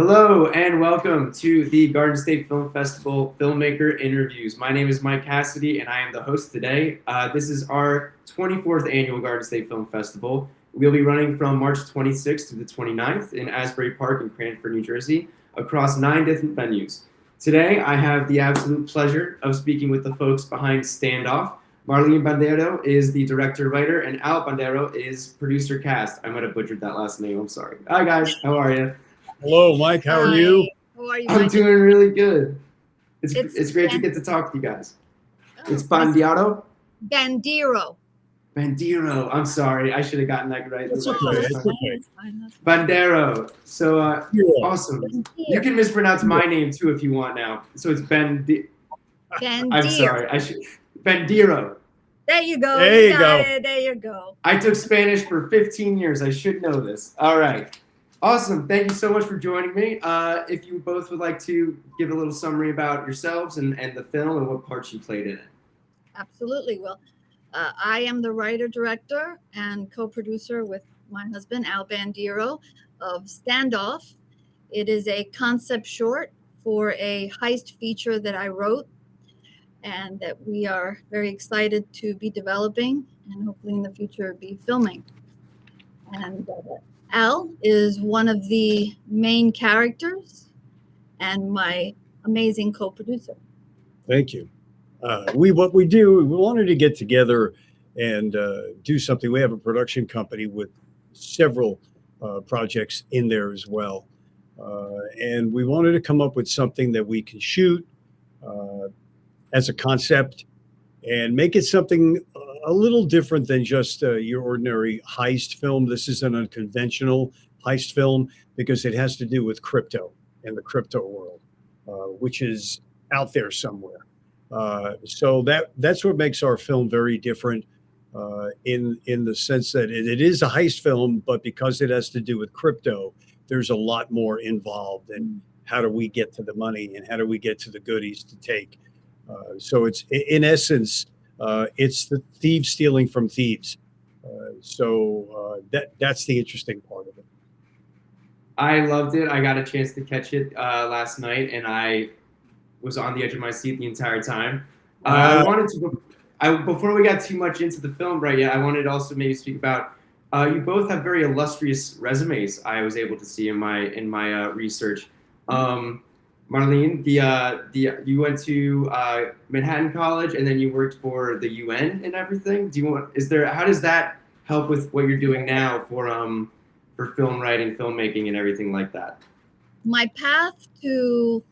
Hello and welcome to the Garden State Film Festival Filmmaker Interviews. My name is Mike Cassidy and I am the host today. This is our 24th annual Garden State Film Festival. We'll be running from March 26th to the 29th in Asbury Park in Cranford, New Jersey, across 9 different venues. Today, I have the absolute pleasure of speaking with the folks behind Standoff. Marlene Bandero is the director-writer, and Al Bandero is producer-cast. I might have butchered that last name, I'm sorry. Hi guys, how are you? Hello, Mike. How are you? How are you? I'm doing really good. It's great to get to talk to you guys. It's Bandero? Bandero. Bandero. I'm sorry. I should have gotten that right. That's okay. It's okay. Bandero. So awesome. Bandero. You can mispronounce my name too if you want now. So it's Bandero. I'm sorry. Bandero. There you go. There you go. There you go. I took Spanish for 15 years. I should know this. All right. Awesome. Thank you so much for joining me. If you both would like to give a little summary about yourselves and the film and what parts you played in it. Absolutely. Well, I am the writer, director, and co-producer with my husband, Al Bandero, of Standoff. It is a concept short for a heist feature that I wrote and that we are very excited to be developing and hopefully in the future be filming. And Al is one of the main characters and my amazing co-producer. Thank you. We wanted to get together and do something. We have a production company with several projects in there as well. And we wanted to come up with something that we can shoot as a concept and make it something a little different than just your ordinary heist film. This is an unconventional heist film because it has to do with crypto and the crypto world, which is out there somewhere. So that's what makes our film very different in the sense that it is a heist film, but because it has to do with crypto, there's a lot more involved in how do we get to the money and how do we get to the goodies to take. So it's in essence, it's the thieves stealing from thieves. So that's the interesting part of it. I loved it. I got a chance to catch it last night, and I was on the edge of my seat the entire time. I wanted to, before we got too much into the film right yet, I wanted to also maybe speak about, you both have very illustrious resumes I was able to see in my research. Marlene, you went to Manhattan College and then you worked for the UN and everything. How does that help with what you're doing now for film writing, filmmaking, and everything like that? My path to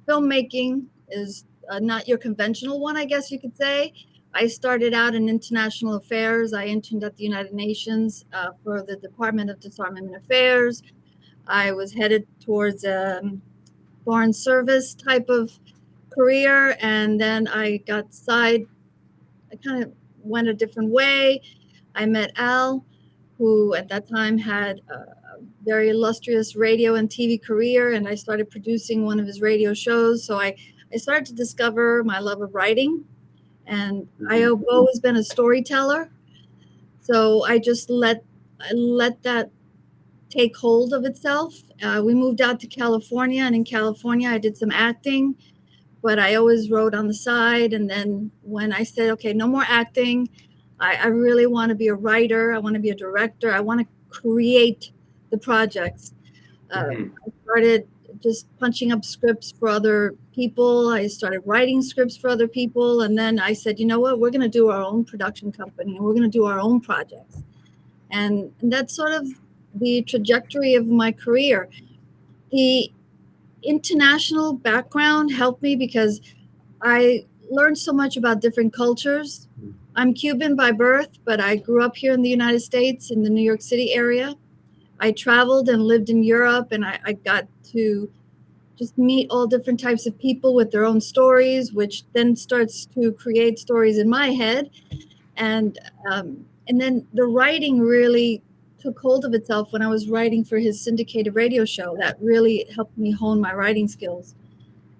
filmmaking is not your conventional one, I guess you could say. I started out in international affairs. I interned at the United Nations for the Department of Disarmament Affairs. I was headed towards foreign service type of career, and then I kind of went a different way. I met Al, who at that time had a very illustrious radio and TV career, and I started producing one of his radio shows. So I started to discover my love of writing, and I've always been a storyteller. So I just let that take hold of itself. We moved out to California, and in California I did some acting, but I always wrote on the side. And then when I said, okay, no more acting, I really want to be a writer, I want to be a director, I want to create the projects. I started just punching up scripts for other people. I started writing scripts for other people, and then I said, you know what, we're going to do our own production company and we're going to do our own projects. And that's sort of the trajectory of my career. The international background helped me because I learned so much about different cultures. I'm Cuban by birth, but I grew up here in the United States in the New York City area. I traveled and lived in Europe, and I got to just meet all different types of people with their own stories, which then starts to create stories in my head. And then the writing really took hold of itself when I was writing for his syndicated radio show. That really helped me hone my writing skills.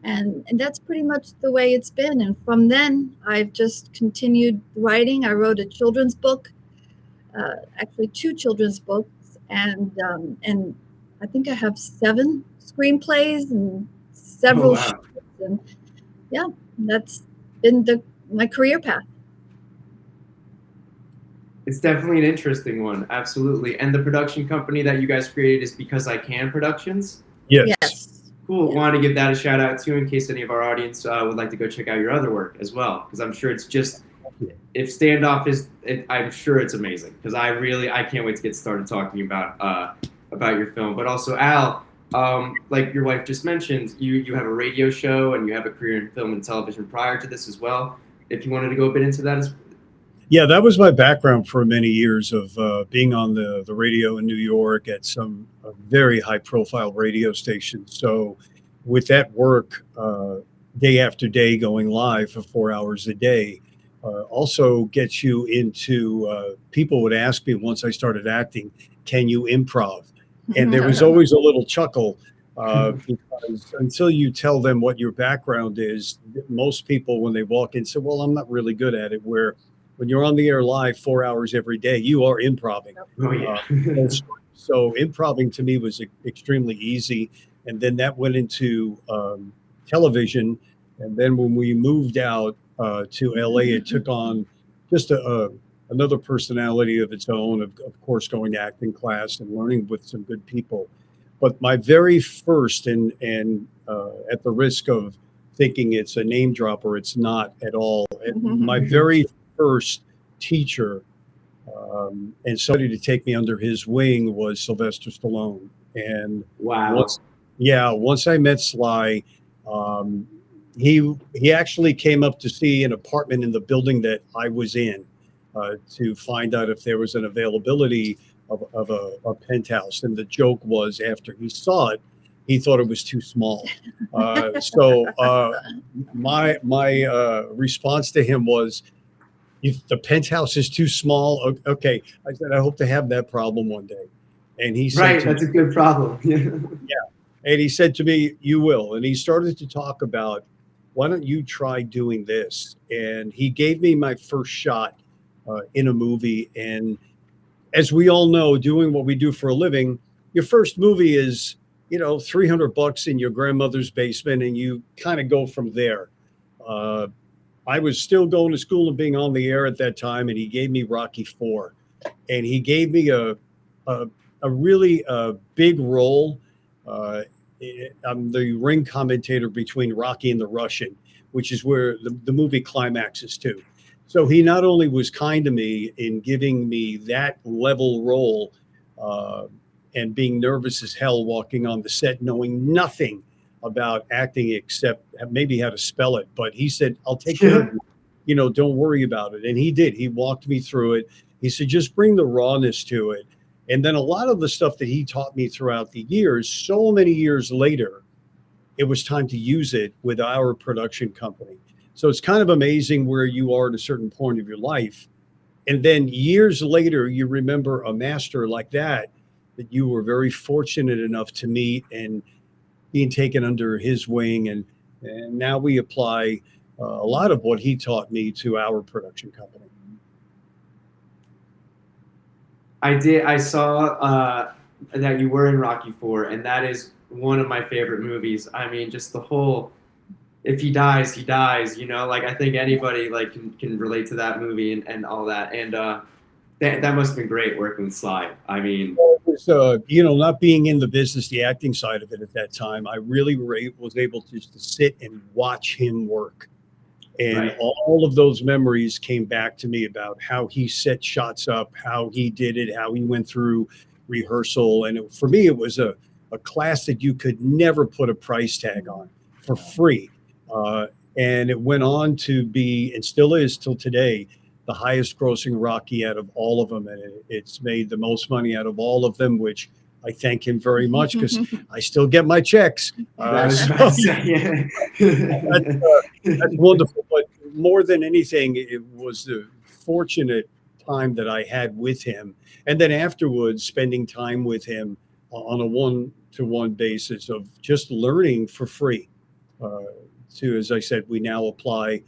And that's pretty much the way it's been. And from then, I've just continued writing. I wrote a children's book, actually 2 children's books, and I think I have 7 screenplays and Oh, several wow. shorts, and yeah, that's been my career path. It's definitely an interesting one. Absolutely. And the production company that you guys created is Because I Can Productions. Yes. Yes. Cool. Yeah. Wanted to give that a shout out too, in case any of our audience would like to go check out your other work as well, because I'm sure it's just, if Standoff is, I'm sure it's amazing, because I can't wait to get started talking about your film. But also, Al, like your wife just mentioned, you have a radio show and you have a career in film and television prior to this as well. If you wanted to go a bit into that Yeah, that was my background for many years of being on the radio in New York at some very high profile radio stations. So with that work day after day going live for 4 hours a day, also gets you into, people would ask me once I started acting, can you improv? And there was always a little chuckle because until you tell them what your background is, most people, when they walk in, say, well, I'm not really good at it. Where when you're on the air live 4 hours every day, you are improving. Oh, yeah. So improving to me was extremely easy. And then that went into television. And then when we moved out to LA, it took on just another personality of its own, of course, going to acting class and learning with some good people. But my very first, and at the risk of thinking it's a name dropper, it's not at all. My very first teacher and somebody to take me under his wing was Sylvester Stallone. And Wow. once I met Sly, he actually came up to see an apartment in the building that I was in to find out if there was an availability of a penthouse. And the joke was, after he saw it, he thought it was too small. My response to him was, if the penthouse is too small, okay. I said, I hope to have that problem one day. And he said, right, that's a good problem. Yeah. And he said to me, you will. And he started to talk about, why don't you try doing this? And he gave me my first shot in a movie. And as we all know, doing what we do for a living, your first movie is, $300 in your grandmother's basement, and you kind of go from there. I was still going to school and being on the air at that time, and he gave me Rocky IV, and he gave me a really big role. I'm the ring commentator between Rocky and the Russian, which is where the movie climaxes to. So he not only was kind to me in giving me that level role and being nervous as hell walking on the set, knowing nothing about acting except maybe how to spell it. But he said, I'll take care of you. Don't worry about it. And he did. He walked me through it. He said, just bring the rawness to it. And then a lot of the stuff that he taught me throughout the years, so many years later, it was time to use it with our production company. So it's kind of amazing where you are at a certain point of your life. And then years later, you remember a master like that you were very fortunate enough to meet and being taken under his wing. And now we apply a lot of what he taught me to our production company. I saw that you were in Rocky IV, and that is one of my favorite movies. I mean, just the whole, if he dies, he dies, like I think anybody like can relate to that movie and all that. And that must have been great working with Sly. I mean, not being in the business, the acting side of it at that time, I really was able to just sit and watch him work. And right. All of those memories came back to me about how he set shots up, how he did it, how he went through rehearsal. And for me, it was a class that you could never put a price tag on, for free. And it went on to be, and still is till today, the highest grossing Rocky out of all of them. And it's made the most money out of all of them, which I thank him very much, because I still get my checks. That's wonderful. But more than anything, it was the fortunate time that I had with him. And then afterwards, spending time with him on a one-to-one basis of just learning for free. As I said, we now apply,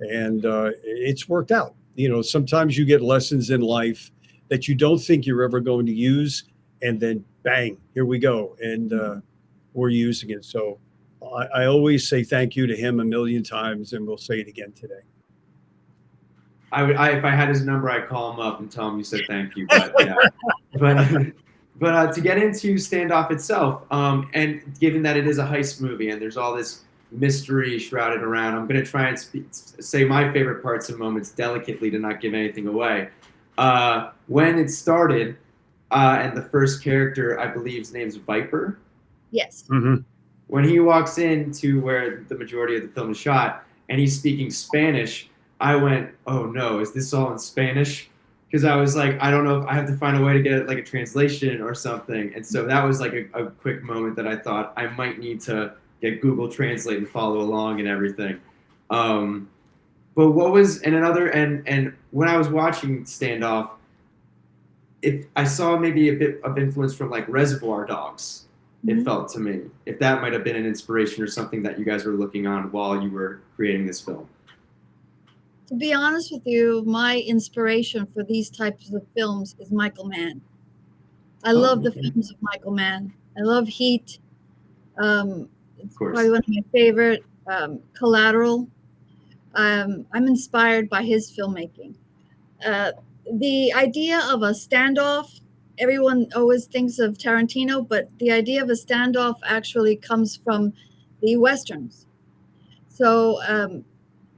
and it's worked out. Sometimes you get lessons in life that you don't think you're ever going to use, and then bang, here we go. And we're using it. So I always say thank you to him a million times, and we'll say it again today. If I had his number, I'd call him up and tell him you said thank you. But yeah, but to get into Standoff itself, and given that it is a heist movie and there's all this mystery shrouded around, I'm going to try and say my favorite parts and moments delicately to not give anything away. When it started, and the first character, I believe his name's Viper. Yes. Mm-hmm. When he walks into where the majority of the film is shot and he's speaking Spanish, I went, oh no, is this all in Spanish? Because I was like, I don't know if I have to find a way to get like a translation or something. And so that was like a quick moment that I thought I might need to get Google Translate and follow along and everything. But what was, and when I was watching Standoff, if I saw maybe a bit of influence from like Reservoir Dogs, it felt to me, if that might have been an inspiration or something that you guys were looking on while you were creating this film. To be honest with you, my inspiration for these types of films is Michael Mann. I love the films of Michael Mann. I love Heat. It's probably one of my favorite. Collateral. I'm inspired by his filmmaking. The idea of a standoff, everyone always thinks of Tarantino, but the idea of a standoff actually comes from the Westerns. So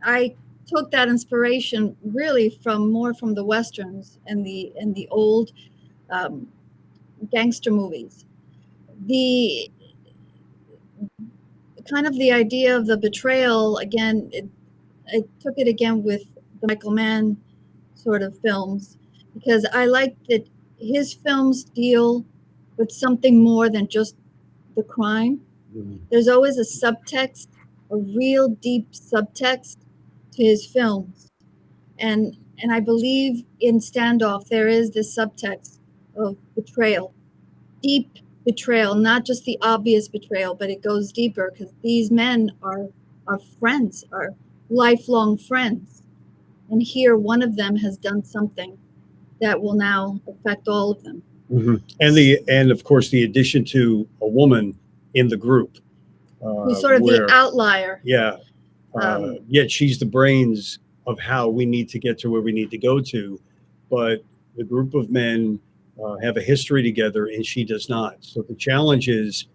I took that inspiration really from the Westerns and the old gangster movies. The kind of the idea of the betrayal, again, I took it again with the Michael Mann sort of films, because I like that his films deal with something more than just the crime. There's always a subtext, a real deep subtext to his films. And I believe in Standoff there is this subtext of betrayal, deep betrayal, not just the obvious betrayal, but it goes deeper, because these men are friends, are lifelong friends. And here one of them has done something that will now affect all of them. And of course the addition to a woman in the group. Who's sort of the outlier. Yeah. Yet she's the brains of how we need to get to where we need to go to. But the group of men have a history together and she does not. So the challenge is,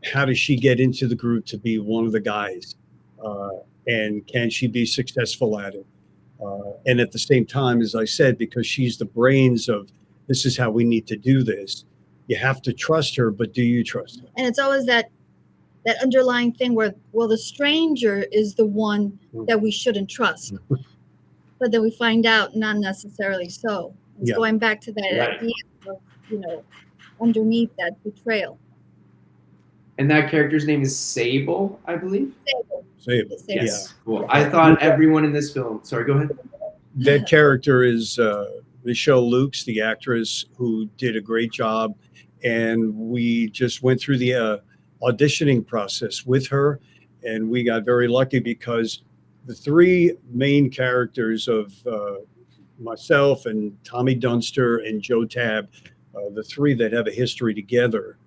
how does she get into the group to be one of the guys? And can she be successful at it? And at the same time, as I said, because she's the brains of this is how we need to do this, you have to trust her, but do you trust her? And it's always that underlying thing where, well, the stranger is the one that we shouldn't trust. But then we find out not necessarily so. It's going back to that idea of, underneath that betrayal. And that character's name is Sable, I believe? Sable. Yes. Cool. I thought everyone in this film, sorry, go ahead. That character is Michelle Lukes, the actress, who did a great job. And we just went through the auditioning process with her. And we got very lucky because the three main characters of myself and Tommy Dunster and Joe Tabb, the three that have a history together,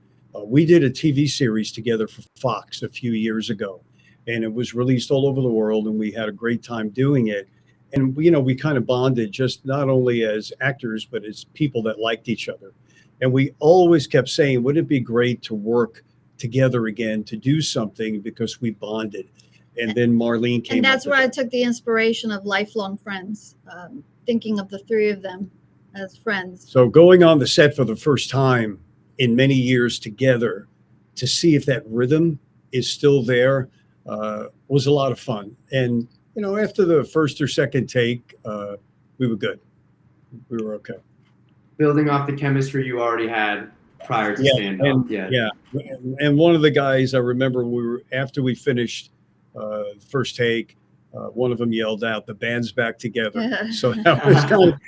we did a TV series together for Fox a few years ago. And it was released all over the world, and we had a great time doing it. And, we kind of bonded just not only as actors, but as people that liked each other. And we always kept saying, wouldn't it be great to work together again to do something, because we bonded. And then Marlene came. And that's where I took the inspiration of lifelong friends, thinking of the three of them as friends. So going on the set for the first time in many years together to see if that rhythm is still there was a lot of fun. And, after the first or second take, we were good. We were okay. Building off the chemistry you already had prior to Standoff. And one of the guys, I remember after we finished first take, one of them yelled out, "The band's back together." So that was kind of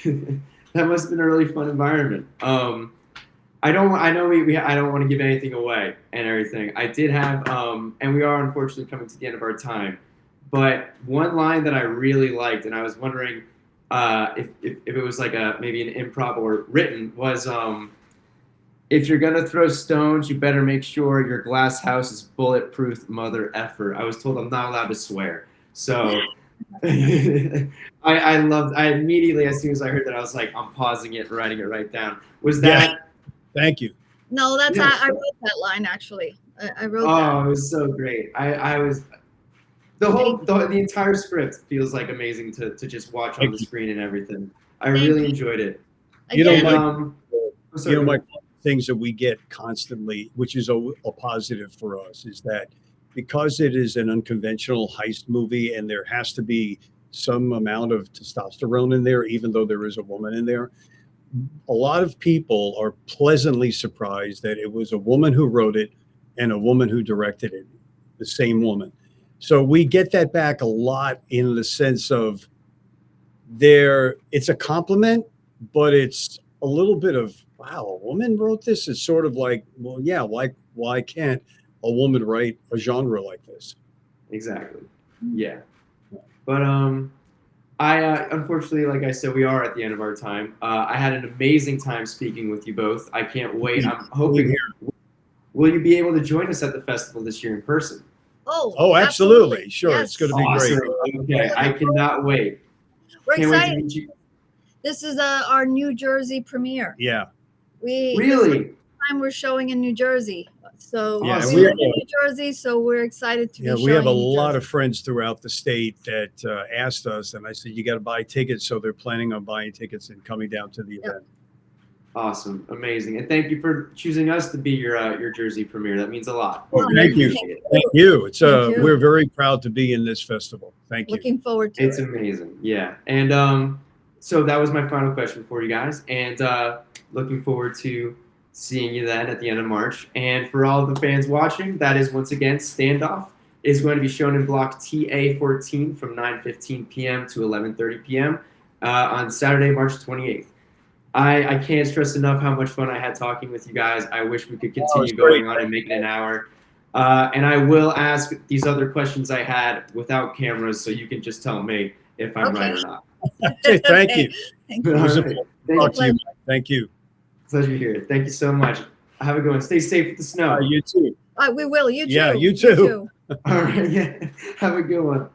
cool. That must have been a really fun environment. I don't want to give anything away and everything. I did have, and we are unfortunately coming to the end of our time, but one line that I really liked, and I was wondering if it was like maybe an improv or written, was if you're gonna throw stones, you better make sure your glass house is bulletproof, mother effer. I was told I'm not allowed to swear, so I immediately, as soon as I heard that, I was like, I'm pausing it and writing it right down. Was that? Yeah. Thank you. No, that's Yeah, I wrote that line actually. I wrote Oh, that. it was so great. I was the entire script feels like amazing to just watch on the screen and everything. I really enjoyed it. You know, Again, Mike, I'm sorry, you know, Mike, things that we get constantly, which is a positive for us, is that because it is an unconventional heist movie and there has to be some amount of testosterone in there, even though there is a woman in there, a lot of people are pleasantly surprised that it was a woman who wrote it and a woman who directed it, the same woman. So we get that back a lot in the sense of it's a compliment, but it's a little bit of, wow, a woman wrote this. It's sort of like, well, yeah, why can't a woman write a genre like this? Exactly. Yeah. But I unfortunately, like I said, we are at the end of our time. I had an amazing time speaking with you both. I can't wait. I'm hoping. Will you be able to join us at the festival this year in person? Oh, absolutely. Sure. Yes. It's going to be great. Okay, I cannot wait. We're Can't wait to excited. meet you. This is our New Jersey premiere. Yeah. This is Really? the time we're showing in New Jersey. So Yeah, we live in New Jersey, so we're excited to be showing. We have a in New lot Jersey. of friends throughout the state that asked us, and I said, you got to buy tickets. So they're planning on buying tickets and coming down to the event. Awesome, amazing, and thank you for choosing us to be your Jersey premiere. That means a lot. Well, thank you. Thank you. It's Thank you. we're very proud to be in this festival. Thank you. Looking forward to It's it. amazing, yeah. And so that was my final question for you guys, and looking forward to seeing you then at the end of March. And for all the fans watching, that is once again Standoff is going to be shown in block TA14 from 9:15 p.m. to 11:30 p.m. On Saturday, March 28th. I can't stress enough how much fun I had talking with you guys. I wish we could continue going on and make it an hour. And I will ask these other questions I had without cameras, so you can just tell me if I'm right or not. Thank you. Thank It you. was a All right. pleasure to talk to you. Thank you. Pleasure here. Thank you so much. Have a good one. Stay safe with the snow. You too. We will. You too. Yeah, you too. All right. Yeah. Have a good one.